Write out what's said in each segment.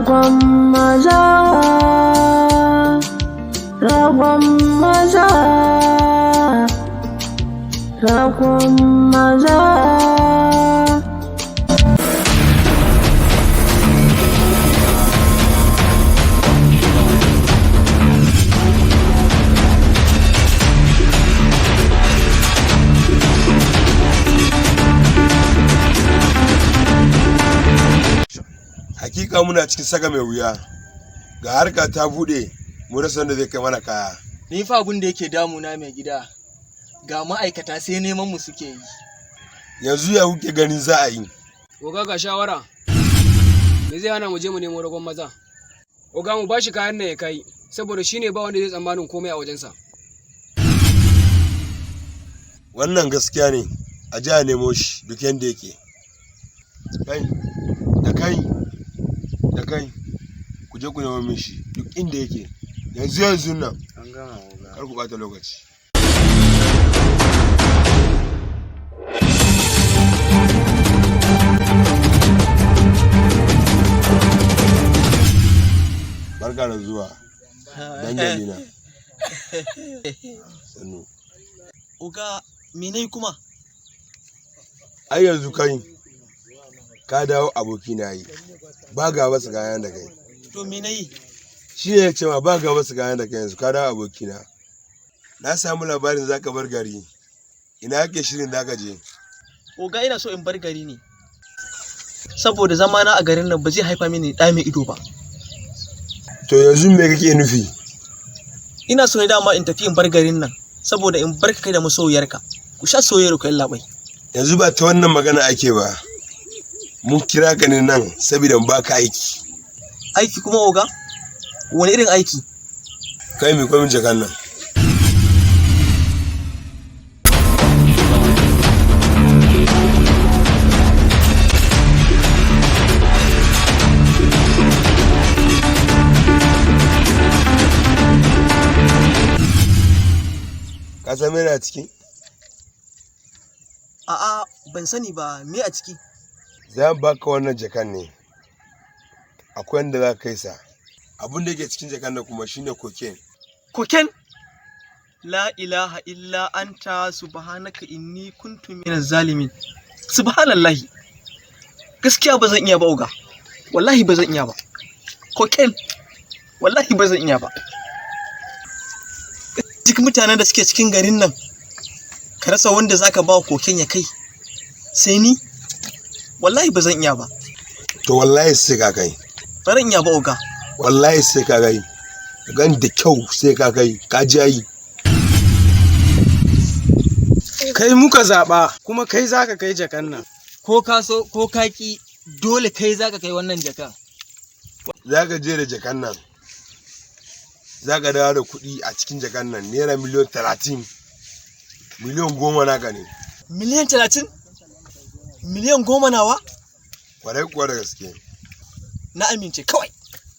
Ragon maza, ragon maza, ragon maza. Hakika muna cikin saka mai wuya, ga harka ta buɗe mu rasa wanda zai kai mana kaya. Ni fa abin da yake damuna mai gida, ga ma'aikata sai neman mu suke yi. Yanzu ya kuke ganin za a yi? Oga ga shawara, me zai hana mu je mu nemo ragon maza? Oga mu bashi kayan nan ya kai, saboda shine ba wanda zai tsammanin komai a wajensa. Wannan gaskiya ne, a ji a nemo shi duk yanda yake. Kai, ku je ku nemo min shi duk inda yake. Yanzu nan. An gama oga. Kar ku ɓata lokaci. Barka da zuwa. Dangali na. Sannu. Oga, me nayi kuma? Ai yanzu kai ka dawo abokina yi. Ba ga wasu kayan da kai. To me nayi? Shi ne ya ce ma ba ga wasu kayan da kai yanzu ka dawo abokina. Na samu labarin zaka bar gari. Ina kake shirin zaka je? Oga ina so in bar gari ne. Saboda zamana a garin nan ba zai haifa mini ɗa mai ido ba. To yanzu me kake nufi? Ina so ne dama in tafi in bar garin nan saboda in bar kai da masoyiyarka. Ku sha soyayyar ku yalla bai. Yanzu ba ta wannan magana ake ba. Mun kira ka ne nan saboda mu baka aiki. Aiki kuma oga? Wani irin aiki? Kai mai kwamin jakan nan. Ka san me na ciki? A'a ban sani ba, me a ciki? Za mu baka wannan jakan ne. Akwai wanda za ka kai sa. Abin da yake cikin jakan nan kuma shine cocaine. Cocaine? La ilaha illa anta subhanaka inni kuntu minaz zalimin. Subhanallahi. Gaskiya ba zan iya ba oga. Wallahi ba zan iya ba. Cocaine? Wallahi ba zan iya ba. Duk mutanen da suke cikin garin nan ka rasa wanda zaka ba cocaine ya kai. Sai ni? Wallahi ba zan iya ba. To wallahi sai ka kai. Ba zan iya ba oga. Wallahi sai ka kai. Gan da kyau sai ka kai. Ka ji ayi. Kai muka zaɓa, kuma kai zaka kai jakan nan. Ko ka so ko ka ki dole kai zaka kai wannan jakan. Za ka je da jakan nan. Za ka dawo da kuɗi a cikin jakan nan naira miliyan 30. Miliyan 10 naka ne. Miliyan 30? Miliyan 10 nawa? Kwarai kuwa da gaske. Na amince kawai.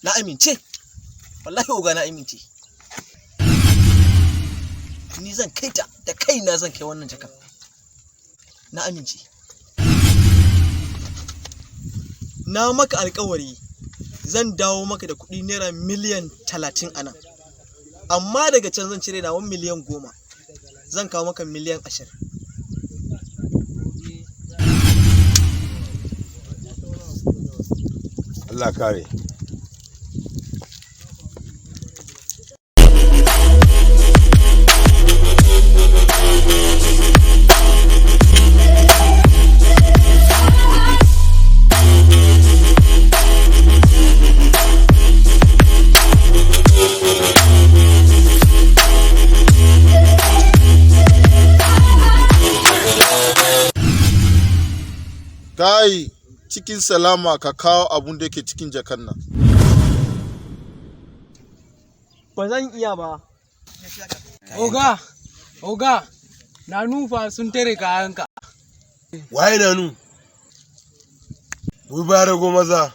Na amince. Wallahi oga na amince. Ni zan kai ta da kaina zan kai wannan jakan. Na amince. Na maka alƙawari zan dawo maka da kuɗi naira miliyan 30 anan. Amma daga can zan cire nawa miliyan 10. Zan kawo maka miliyan 20. Allah kare. Kai cikin salama ka kawo abun da yake cikin jakan nan. Ba zan iya ba. Oga, na nufa sun tare kayanka. Waye na nu? Mu ba rago maza.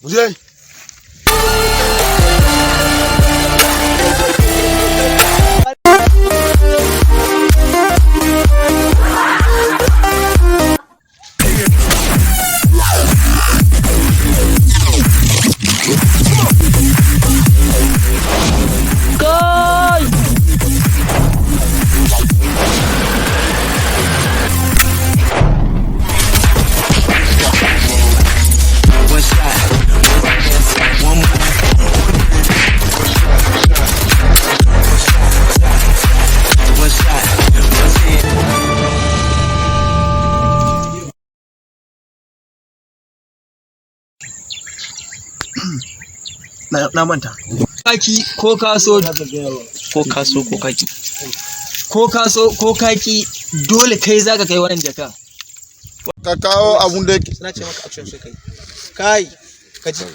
Mu je. na manta. Kaki ko kaso Ko kaso ko kaki. ko kaso ko kaki dole kai zaka kai wannan jaka. Ka kawo abun da yake Na ce maka action sai kai. Kai, kaji.